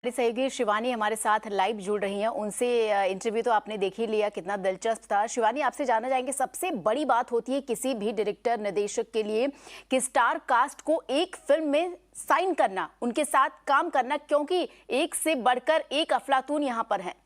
हमारी सहयोगी शिवानी हमारे साथ लाइव जुड़ रही हैं। उनसे इंटरव्यू तो आपने देख ही लिया, कितना दिलचस्प था। शिवानी, आपसे जानना चाहेंगे, सबसे बड़ी बात होती है किसी भी डायरेक्टर निर्देशक के लिए कि स्टार कास्ट को एक फिल्म में साइन करना, उनके साथ काम करना, क्योंकि एक से बढ़कर एक अफलातून यहाँ पर है।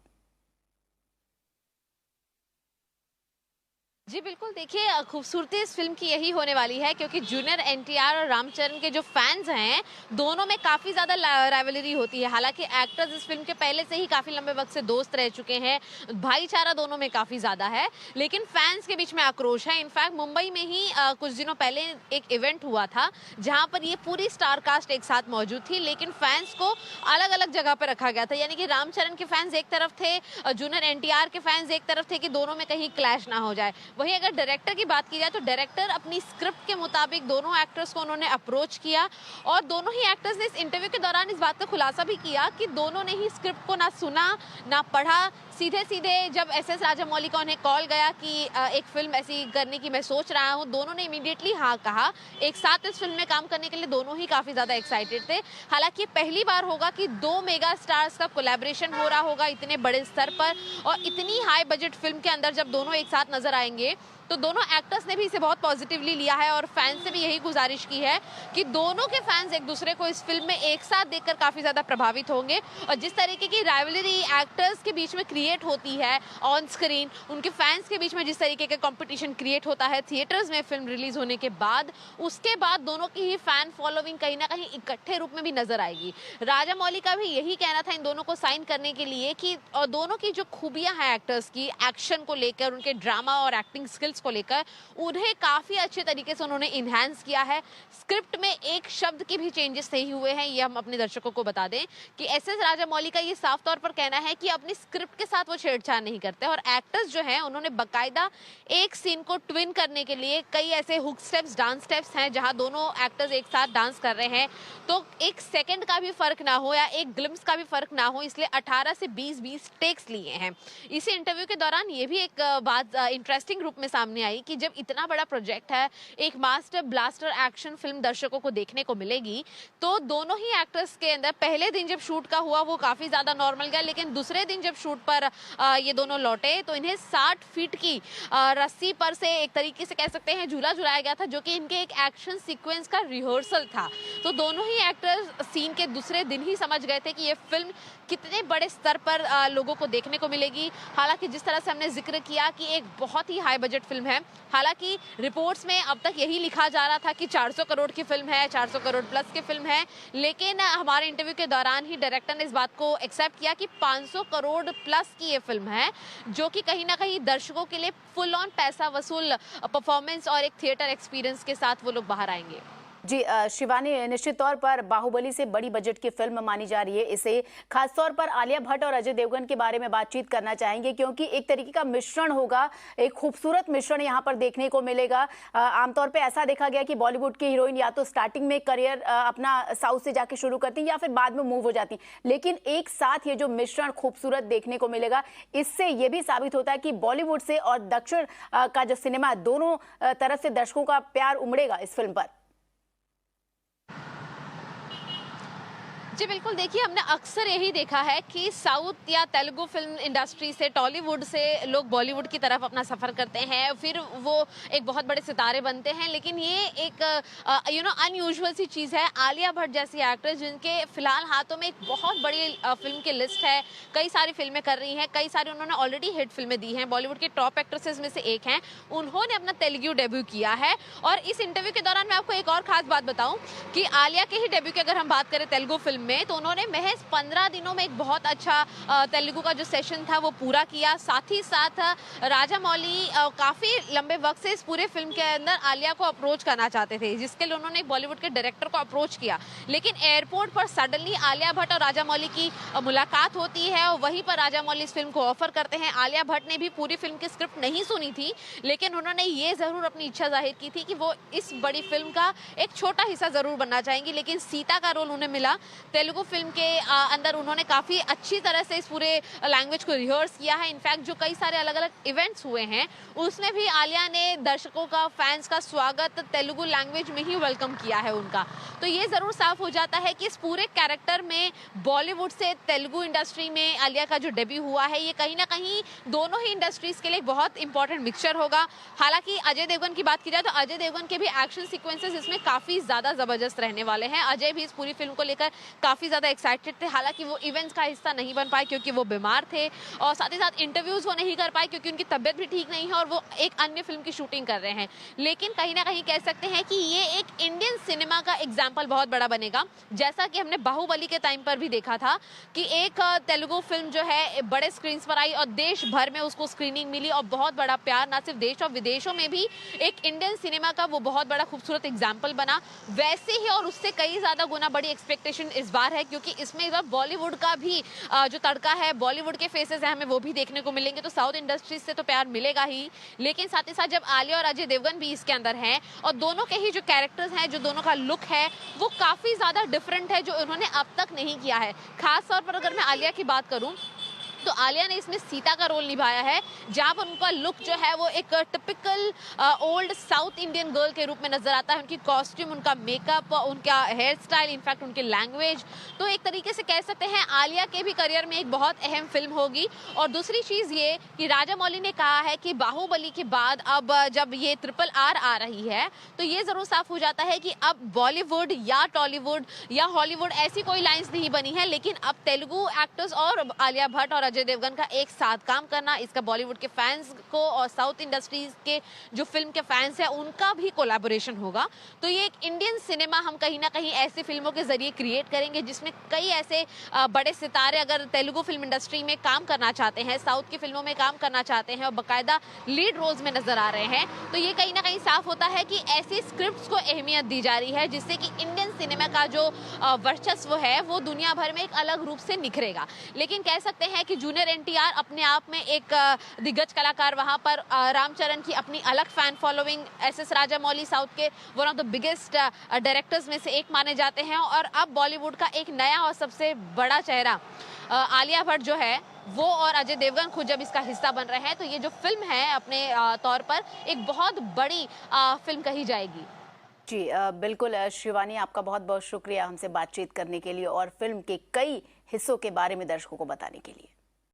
जी बिल्कुल, देखिए खूबसूरती इस फिल्म की यही होने वाली है क्योंकि जूनियर एनटीआर और रामचरण के जो फैंस हैं, दोनों में काफ़ी ज़्यादा राइवलरी होती है। हालांकि एक्टर्स इस फिल्म के पहले से ही काफ़ी लंबे वक्त से दोस्त रह चुके हैं, भाईचारा दोनों में काफ़ी ज़्यादा है, लेकिन फैंस के बीच में आक्रोश है। इनफैक्ट मुंबई में ही कुछ दिनों पहले एक इवेंट हुआ था जहाँ पर ये पूरी स्टार कास्ट एक साथ मौजूद थी, लेकिन फैंस को अलग अलग जगह पर रखा गया था। यानी कि रामचरण के फैंस एक तरफ थे, जूनियर एनटीआर के फैंस एक तरफ थे कि दोनों में कहीं क्लैश ना हो जाए। वहीं अगर डायरेक्टर की बात की जाए तो डायरेक्टर अपनी स्क्रिप्ट के मुताबिक दोनों एक्टर्स को उन्होंने अप्रोच किया और दोनों ही एक्टर्स ने इस इंटरव्यू के दौरान इस बात का खुलासा भी किया कि दोनों ने ही स्क्रिप्ट को ना सुना ना पढ़ा। सीधे सीधे जब एस.एस. राजामौली का उन्हें कॉल गया कि एक फिल्म ऐसी करने की मैं सोच रहा हूँ, दोनों ने इमीडिएटली हाँ कहा। एक साथ इस फिल्म में काम करने के लिए दोनों ही काफ़ी ज़्यादा एक्साइटेड थे। हालांकि पहली बार होगा कि दो मेगा स्टार्स का कोलैबोरेशन हो रहा होगा इतने बड़े स्तर पर, और इतनी हाई बजट फिल्म के अंदर जब दोनों एक साथ नजर आएंगे तो दोनों एक्टर्स ने भी इसे बहुत पॉजिटिवली लिया है और फैंस से भी यही गुजारिश की है कि दोनों के फैंस एक दूसरे को इस फिल्म में एक साथ देखकर काफ़ी ज़्यादा प्रभावित होंगे। और जिस तरीके की राइवलरी एक्टर्स के बीच में क्रिएट होती है ऑन स्क्रीन, उनके फैंस के बीच में जिस तरीके का कंपटीशन क्रिएट होता है थिएटर्स में फिल्म रिलीज होने के बाद, उसके बाद दोनों की ही फैन फॉलोइंग कहीं ना कहीं इकट्ठे रूप में भी नजर आएगी। राजामौली का भी यही कहना था इन दोनों को साइन करने के लिए कि दोनों की जो खूबियां हैं एक्टर्स की, एक्शन को लेकर, उनके ड्रामा और एक्टिंग स्किल्स को लेकर, उन्हें काफी अच्छे तरीके से उन्होंने इनहैंस किया है। स्क्रिप्ट में एक शब्द के भी चेंजेस नहीं हुए हैं, ये हम अपने दर्शकों को बता दें कि एस.एस. राजामौली का ये साफ तौर पर कहना है कि अपनी स्क्रिप्ट के साथ वो छेड़छाड़ नहीं करते और एक्टर्स जो हैं उन्होंने बकायदा एक सीन को ट्विन करने के लिए कई ऐसे हुक स्टेप्स, डांस स्टेप्स हैं जहां दोनों एक्टर्स एक साथ डांस कर रहे हैं, तो एक सेकंड का भी फर्क ना हो या एक ग्लिम्स का भी फर्क ना हो, इसलिए 18 से 20 टेक्स लिए हैं। इसी इंटरव्यू के दौरान ये भी एक बात इंटरेस्टिंग रूप में सामने आई कि जब इतना बड़ा प्रोजेक्ट है, एक मास्टर ब्लास्टर एक्शन फिल्म दर्शकों को देखने को मिलेगी, तो दोनों ही एक्टर्स के अंदर पहले दिन जब शूट का हुआ वो काफी ज्यादा नॉर्मल गया, लेकिन दूसरे दिन जब शूट पर ये दोनों लौटे तो इन्हें 60 फीट की रस्सी पर से एक तरीके से कह सकते हैं झूला झुलाया गया था, जो कि इनके एक एक्शन सीक्वेंस का रिहर्सल था। तो दोनों ही एक्टर्स सीन के दूसरे दिन ही समझ गए थे कि ये फिल्म कितने बड़े स्तर पर लोगों को देखने को मिलेगी। हालांकि जिस तरह से हमने जिक्र किया कि एक बहुत ही हाई बजट फिल्म है, हालांकि रिपोर्ट्स में अब तक यही लिखा जा रहा था कि 400 करोड़ की फिल्म है, 400 करोड़ प्लस की फिल्म है, लेकिन हमारे इंटरव्यू के दौरान ही डायरेक्टर ने इस बात को एक्सेप्ट किया कि 500 करोड़ प्लस की ये फिल्म है, जो कि कहीं ना कहीं दर्शकों के लिए फुल ऑन पैसा वसूल परफॉर्मेंस और एक थिएटर एक्सपीरियंस के साथ वो लोग बाहर आएंगे। जी शिवानी, निश्चित तौर पर बाहुबली से बड़ी बजट की फिल्म मानी जा रही है इसे। खासतौर पर आलिया भट्ट और अजय देवगन के बारे में बातचीत करना चाहेंगे, क्योंकि एक तरीके का मिश्रण होगा, एक खूबसूरत मिश्रण यहाँ पर देखने को मिलेगा। आमतौर पे ऐसा देखा गया कि बॉलीवुड की हीरोइन या तो स्टार्टिंग में करियर अपना साउथ से जाके शुरू करती या फिर बाद में मूव हो जाती, लेकिन एक साथ ये जो मिश्रण खूबसूरत देखने को मिलेगा, इससे ये भी साबित होता है कि बॉलीवुड से और दक्षिण का जो सिनेमा, दोनों तरफ से दर्शकों का प्यार उमड़ेगा इस फिल्म पर। जी बिल्कुल, देखिए हमने अक्सर यही देखा है कि साउथ या तेलुगु फिल्म इंडस्ट्री से, टॉलीवुड से लोग बॉलीवुड की तरफ अपना सफ़र करते हैं, फिर वो एक बहुत बड़े सितारे बनते हैं। लेकिन ये एक अनयूजुअल सी चीज़ है। आलिया भट्ट जैसी एक्ट्रेस जिनके फिलहाल हाथों में एक बहुत बड़ी फिल्म की लिस्ट है, कई सारी फिल्में कर रही हैं, कई सारी उन्होंने ऑलरेडी हिट फिल्में दी हैं, बॉलीवुड के टॉप एक्ट्रेसेस में से एक हैं, उन्होंने अपना तेलुगु डेब्यू किया है। और इस इंटरव्यू के दौरान मैं आपको एक और खास बात बताऊँ कि आलिया के ही डेब्यू की अगर हम बात करें तेलुगु फिल्म में, तो उन्होंने महज 15 दिनों में एक बहुत अच्छा तेलुगु का जो सेशन था वो पूरा किया। साथ ही साथ राजामौली काफ़ी लंबे वक्त से इस पूरे फिल्म के अंदर आलिया को अप्रोच करना चाहते थे, जिसके लिए उन्होंने एक बॉलीवुड के डायरेक्टर को अप्रोच किया, लेकिन एयरपोर्ट पर सडनली आलिया भट्ट और राजामौली की मुलाकात होती है और वहीं पर राजामौली इस फिल्म को ऑफर करते हैं। आलिया भट्ट ने भी पूरी फिल्म की स्क्रिप्ट नहीं सुनी थी, लेकिन उन्होंने ये ज़रूर अपनी इच्छा जाहिर की थी कि वो इस बड़ी फिल्म का एक छोटा हिस्सा ज़रूर बनना चाहेंगी, लेकिन सीता का रोल उन्हें मिला तेलुगु फिल्म के अंदर उन्होंने काफ़ी अच्छी तरह से इस पूरे लैंग्वेज को रिहर्स किया है। इनफैक्ट जो कई सारे अलग अलग इवेंट्स हुए हैं उसमें भी आलिया ने दर्शकों का, फैंस का स्वागत तेलुगु लैंग्वेज में ही वेलकम किया है उनका। तो ये ज़रूर साफ हो जाता है कि इस पूरे कैरेक्टर में बॉलीवुड से तेलुगु इंडस्ट्री में आलिया का जो डेब्यू हुआ है, ये कहीं ना कहीं दोनों ही इंडस्ट्रीज के लिए बहुत इंपॉर्टेंट मिक्सचर होगा। हालांकि अजय देवगन की बात की जाए तो अजय देवगन के भी एक्शन सीक्वेंसेस इसमें काफ़ी ज़्यादा ज़बरदस्त रहने वाले हैं। अजय भी इस पूरी फिल्म को लेकर काफ़ी ज़्यादा एक्साइटेड थे। हालांकि वो इवेंट्स का हिस्सा नहीं बन पाए क्योंकि वो बीमार थे, और साथ ही साथ इंटरव्यूज़ वो नहीं कर पाए क्योंकि उनकी तबीयत भी ठीक नहीं है और वो एक अन्य फिल्म की शूटिंग कर रहे हैं। लेकिन कहीं ना कहीं कह सकते हैं कि ये एक इंडियन सिनेमा का एग्जाम्पल बहुत बड़ा बनेगा। जैसा कि हमने बाहुबली के टाइम पर भी देखा था कि एक तेलुगु फिल्म जो है बड़े स्क्रीन पर आई और देश भर में उसको स्क्रीनिंग मिली और बहुत बड़ा प्यार, ना सिर्फ देश और विदेशों में भी एक इंडियन सिनेमा का वो बहुत बड़ा खूबसूरत एग्जाम्पल बना। वैसे ही और उससे कई ज़्यादा गुना बड़ी एक्सपेक्टेशन इस बार है क्योंकि इसमें इस बार बॉलीवुड का भी जो तड़का है, बॉलीवुड के फेसेस हैं, हमें वो भी देखने को मिलेंगे। तो साउथ इंडस्ट्रीज से तो प्यार मिलेगा ही, लेकिन साथ ही साथ जब आलिया और अजय देवगन भी इसके अंदर हैं और दोनों के ही जो कैरेक्टर्स हैं, जो दोनों का लुक है वो काफ़ी ज़्यादा डिफरेंट है जो उन्होंने अब तक नहीं किया है। खास तौर पर अगर मैं आलिया की बात करूं तो आलिया ने इसमें सीता का रोल निभाया है, जहां पर उनका लुक जो है वो एक typical old south Indian girl के रूप में नजर आता है। उनकी कॉस्ट्यूम, उनका मेकअप, उनका हेयर स्टाइल, इनफैक्ट उनकी लैंग्वेज, तो एक तरीके से कह सकते हैं आलिया के भी करियर में एक बहुत अहम फिल्म होगी। और दूसरी चीज़ ये कि राजामौली ने कहा है कि बाहुबली के बाद अब जब ये RRR आ रही है तो ये ज़रूर साफ हो जाता है कि अब बॉलीवुड या टॉलीवुड या हॉलीवुड ऐसी कोई लाइन्स नहीं बनी है, लेकिन अब तेलुगु एक्टर्स और आलिया भट्ट और अजय देवगन का एक साथ काम करना, इसका बॉलीवुड के फैंस को और साउथ इंडस्ट्रीज के जो फिल्म के फैंस हैं उनका भी कोलैबोरेशन होगा। तो ये एक इंडियन सिनेमा हम कहीं ना कहीं ऐसी फिल्मों के जरिए क्रिएट करेंगे जिसमें कई ऐसे बड़े सितारे अगर तेलुगु फिल्म इंडस्ट्री में काम करना चाहते हैं, साउथ की फिल्मों में काम करना चाहते हैं और बाकायदा लीड रोल्स में नजर आ रहे हैं, तो ये कहीं ना कहीं साफ होता है कि ऐसी स्क्रिप्ट्स को अहमियत दी जा रही है जिससे कि इंडियन सिनेमा का जो वर्चस्व है वो दुनिया भर में एक अलग रूप से निखरेगा। लेकिन कह सकते हैं कि जूनियर NTR अपने आप में एक दिग्गज कलाकार, वहां पर रामचरण की अपनी अलग fan following, SS Rajamouli south के one of the biggest directors में से एक माने जाते हैं, और अब बॉलीवुड का एक नया और सबसे बड़ा चेहरा आलिया भट्ट जो है वो और अजय देवगन खुद जब इसका हिस्सा बन रहे हैं तो ये जो फिल्म है अपने तौर पर एक बहुत बड़ी फिल्म कही जाएगी। जी बिल्कुल शिवानी, आपका बहुत बहुत शुक्रिया हमसे बातचीत करने के लिए और फिल्म के कई हिस्सों के बारे में दर्शकों को बताने के लिए।